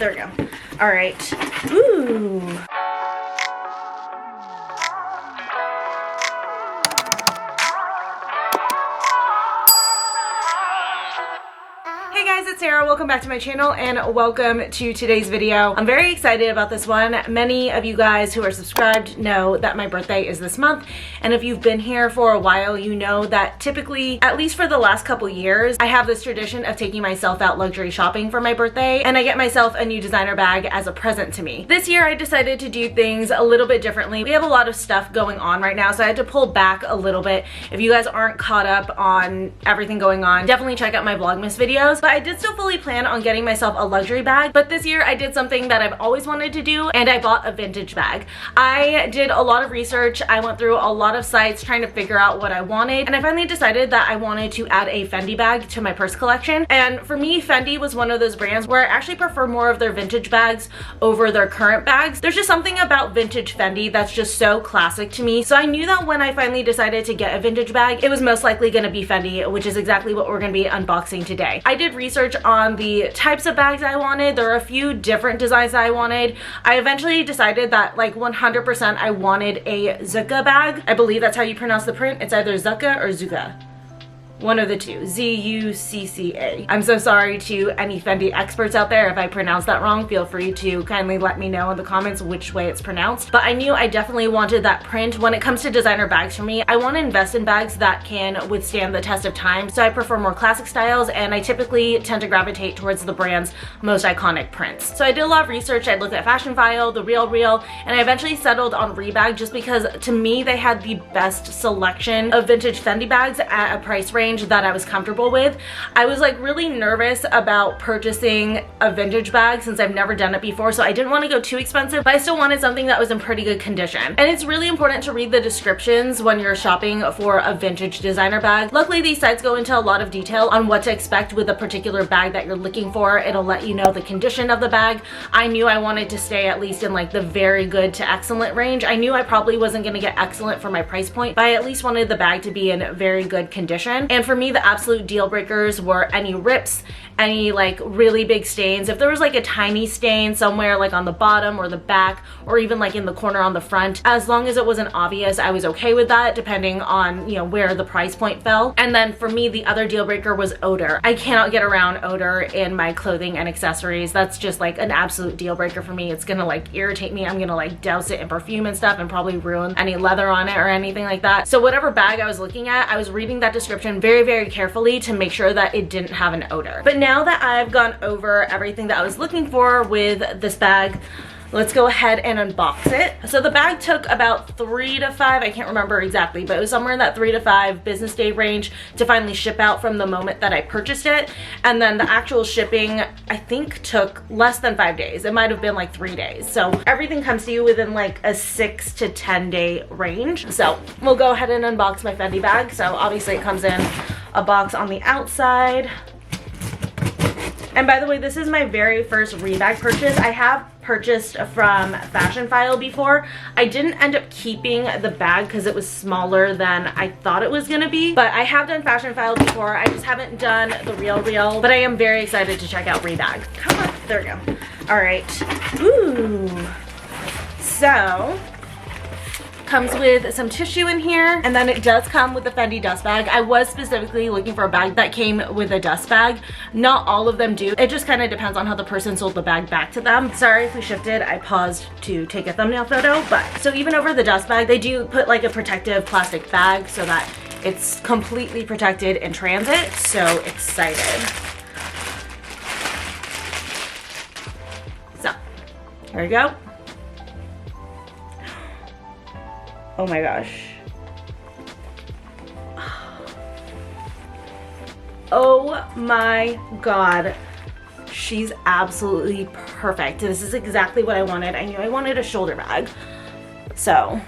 there we go. All right. Ooh. Hey guys, it's Sarah. Welcome back to my channel and welcome to today's video. I'm very excited about this one. Many of you guys who are subscribed know that my birthday is this month, and if you've been here for a while, you know that typically, at least for the last couple years, I have this tradition of taking myself out luxury shopping for my birthday, and I get myself a new designer bag as a present to me. This year I decided to do things a little bit differently. We have a lot of stuff going on right now, so I had to pull back a little bit. If you guys aren't caught up on everything going on, definitely check out my Vlogmas videos. But I did still fully plan on getting myself a luxury bag, but this year I did something that I've always wanted to do, and I bought a vintage bag. I did a lot of research. I went through a lot of sites trying to figure out what I wanted, and I finally decided that I wanted to add a Fendi bag to my purse collection. And for me, Fendi was one of those brands where I actually prefer more of their vintage bags over their current bags. There's just something about vintage Fendi that's just so classic to me. So I knew that when I finally decided to get a vintage bag, it was most likely going to be Fendi, which is exactly what we're going to be unboxing today. I did research on the types of bags I wanted. There are a few different designs I wanted. I eventually decided that like 100% I wanted a Zucca bag. I believe that's how you pronounce the print. It's either Zucca or Zucca. One of the two. Z-U-C-C-A. I'm so sorry to any Fendi experts out there if I pronounce that wrong. Feel free to kindly let me know in the comments which way it's pronounced. But I knew I definitely wanted that print. When it comes to designer bags for me, I want to invest in bags that can withstand the test of time. So I prefer more classic styles, and I typically tend to gravitate towards the brand's most iconic prints. So I did a lot of research. I looked at Fashion File, The RealReal, and I eventually settled on Rebag just because to me they had the best selection of vintage Fendi bags at a price range that I was comfortable with. I was like really nervous about purchasing a vintage bag since I've never done it before, so I didn't want to go too expensive, but I still wanted something that was in pretty good condition. And it's really important to read the descriptions when you're shopping for a vintage designer bag. Luckily, these sites go into a lot of detail on what to expect with a particular bag that you're looking for. It'll let you know the condition of the bag. I knew I wanted to stay at least in like the very good to excellent range. I knew I probably wasn't going to get excellent for my price point, but I at least wanted the bag to be in very good condition. And for me, the absolute deal breakers were any rips, any like really big stains. If there was like a tiny stain somewhere like on the bottom or the back or even like in the corner on the front, as long as it wasn't obvious, I was okay with that, depending on, you know, where the price point fell. And then for me, the other deal breaker was odor. I cannot get around odor in my clothing and accessories. That's just like an absolute deal breaker for me. It's gonna like irritate me. I'm gonna like douse it in perfume and stuff and probably ruin any leather on it or anything like that. So whatever bag I was looking at, I was reading that description very, very carefully to make sure that it didn't have an odor. But now that I've gone over everything that I was looking for with this bag, let's go ahead and unbox it. So the bag took about 3 to 5, I can't remember exactly, but it was somewhere in that 3 to 5 business day range to finally ship out from the moment that I purchased it. And then the actual shipping, I think, took less than 5 days. It might have been like 3 days. So everything comes to you within like a 6 to 10 day range. So we'll go ahead and unbox my Fendi bag. So obviously it comes in a box on the outside. And by the way, this is my very first Rebag purchase. I have purchased from Fashion File before. I didn't end up keeping the bag because it was smaller than I thought it was gonna be, but I have done Fashion File before. I just haven't done The RealReal, but I am very excited to check out Rebag. Come on, there we go. All right, ooh. So, comes with some tissue in here, and then it does come with the Fendi dust bag. I was specifically looking for a bag that came with a dust bag. Not all of them do. It just kind of depends on how the person sold the bag back to them. Sorry if we shifted, I paused to take a thumbnail photo, but so even over the dust bag, they do put like a protective plastic bag so that it's completely protected in transit. So excited. So, here we go. Oh my gosh. Oh my god. She's absolutely perfect. This is exactly what I wanted. I knew I wanted a shoulder bag. So,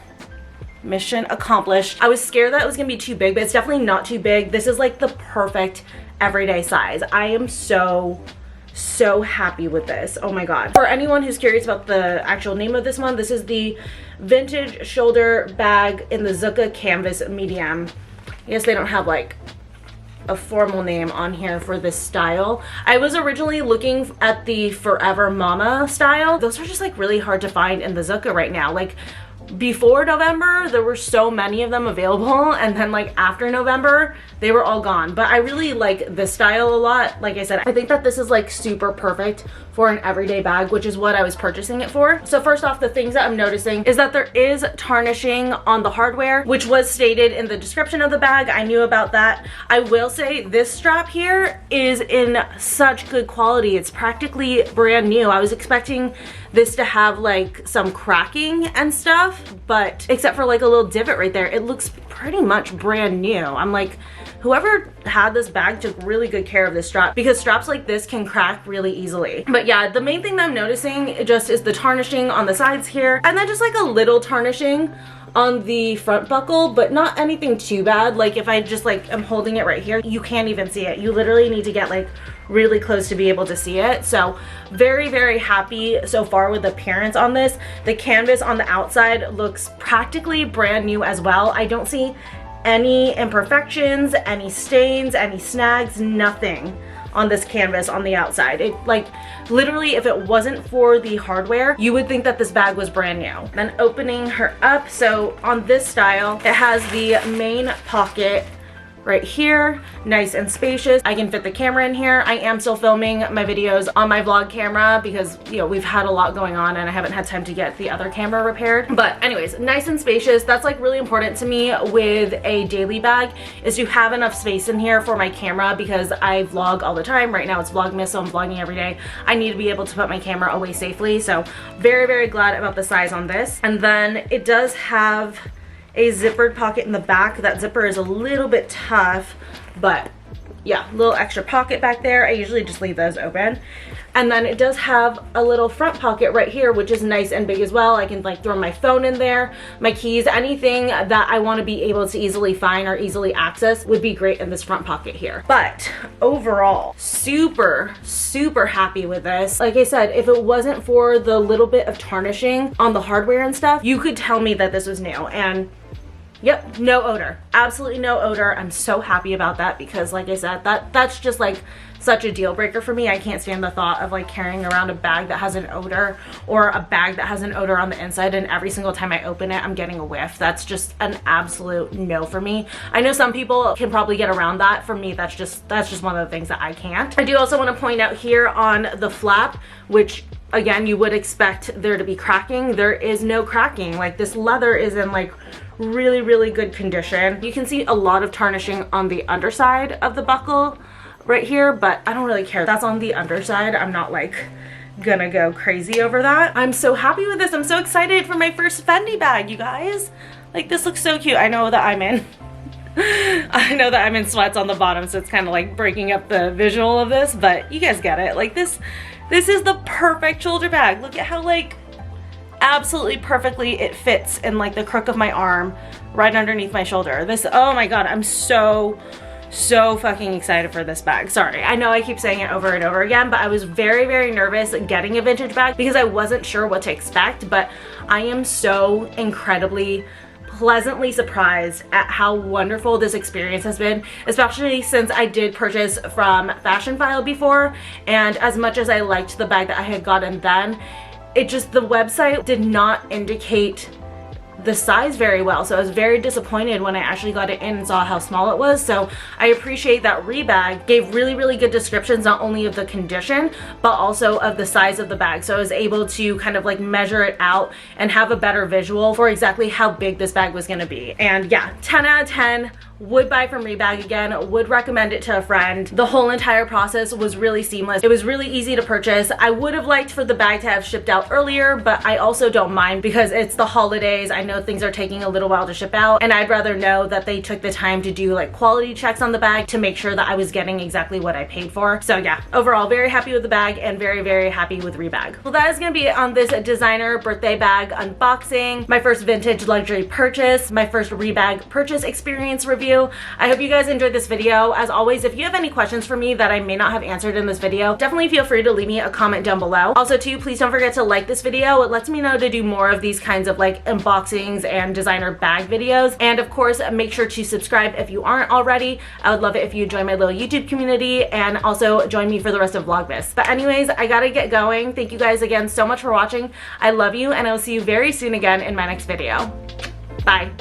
mission accomplished. I was scared that it was gonna be too big, but it's definitely not too big. This is like the perfect everyday size. I am so happy with this. Oh my god. For anyone who's curious about the actual name of this one, this is the vintage shoulder bag in the Zucca canvas medium. I guess they don't have like a formal name on here for this style. I was originally looking at the Forever Mama style. Those are just like really hard to find in the Zucca right now. Like before November, there were so many of them available, and then like after November, they were all gone. But I really like this style a lot. Like I said, I think that this is like super perfect for an everyday bag, which is what I was purchasing it for. So first off, the things that I'm noticing is that there is tarnishing on the hardware, which was stated in the description of the bag. I knew about that. I will say this strap here is in such good quality. It's practically brand new. I was expecting this to have like some cracking and stuff, but except for like a little divot right there, it looks pretty much brand new. I'm like, whoever had this bag took really good care of this strap, because straps like this can crack really easily. But yeah, the main thing that I'm noticing just is the tarnishing on the sides here, and then just like a little tarnishing on the front buckle, but not anything too bad. Like if I just like am holding it right here, you can't even see it. You literally need to get like really close to be able to see it. So very, very happy so far with the appearance on this. The canvas on the outside looks practically brand new as well. I don't see any imperfections, any stains, any snags, nothing on this canvas on the outside. It like literally, if it wasn't for the hardware, you would think that this bag was brand new. Then opening her up, so on this style, it has the main pocket right here, nice and spacious. I can fit the camera in here. I am still filming my videos on my vlog camera because, you know, we've had a lot going on and I haven't had time to get the other camera repaired. But anyways, nice and spacious. That's like really important to me with a daily bag, is to have enough space in here for my camera, because I vlog all the time. Right now it's Vlogmas, so I'm vlogging every day. I need to be able to put my camera away safely. So very, very glad about the size on this. And then it does have a zippered pocket in the back. That zipper is a little bit tough, but yeah, little extra pocket back there. I usually just leave those open. And then it does have a little front pocket right here, which is nice and big as well. I can like throw my phone in there, my keys, anything that I want to be able to easily find or easily access would be great in this front pocket here. But overall, super, super happy with this. Like I said, if it wasn't for the little bit of tarnishing on the hardware and stuff, you could tell me that this was new. And yep, no odor, absolutely no odor. I'm so happy about that, because like I said, that's just like such a deal breaker for me. I can't stand the thought of like carrying around a bag that has an odor, or a bag that has an odor on the inside, and every single time I open it, I'm getting a whiff. That's just an absolute no for me. I know some people can probably get around that. For me, that's just one of the things that I can't. I do also want to point out here on the flap, which again, you would expect there to be cracking. There is no cracking. Like this leather is in like really, really good condition. You can see a lot of tarnishing on the underside of the buckle right here, but I don't really care. That's on the underside. I'm not like gonna go crazy over that. I'm so happy with this. I'm so excited for my first Fendi bag, you guys. Like this looks so cute. I know that I'm in sweats on the bottom, so it's kind of like breaking up the visual of this, but you guys get it. Like this is the perfect shoulder bag. Look at how like absolutely perfectly it fits in like the crook of my arm right underneath my shoulder. This, oh my god, I'm so fucking excited for this bag. Sorry, I know I keep saying it over and over again, but I was very, very nervous getting a vintage bag because I wasn't sure what to expect, but I am so incredibly pleasantly surprised at how wonderful this experience has been, especially since I did purchase from Fashion File before, and as much as I liked the bag that I had gotten then, it just, the website did not indicate the size very well, so I was very disappointed when I actually got it in and saw how small it was. So I appreciate that Rebag gave really, really good descriptions, not only of the condition but also of the size of the bag, so I was able to kind of like measure it out and have a better visual for exactly how big this bag was going to be. And yeah, 10 out of 10. Would buy from Rebag again, would recommend it to a friend. The whole entire process was really seamless. It was really easy to purchase. I would have liked for the bag to have shipped out earlier, but I also don't mind because it's the holidays. I know things are taking a little while to ship out, and I'd rather know that they took the time to do like quality checks on the bag to make sure that I was getting exactly what I paid for. So yeah, overall very happy with the bag and very, very happy with Rebag. Well, that is gonna be it on this designer birthday bag unboxing. My first vintage luxury purchase, my first Rebag purchase experience review. review. I hope you guys enjoyed this video. As always, if you have any questions for me that I may not have answered in this video, definitely feel free to leave me a comment down below. Also too, please don't forget to like this video. It lets me know to do more of these kinds of like unboxings and designer bag videos. And of course, make sure to subscribe if you aren't already. I would love it if you join my little YouTube community and also join me for the rest of Vlogmas. But anyways, I gotta get going. Thank you guys again so much for watching. I love you, and I will see you very soon again in my next video. Bye.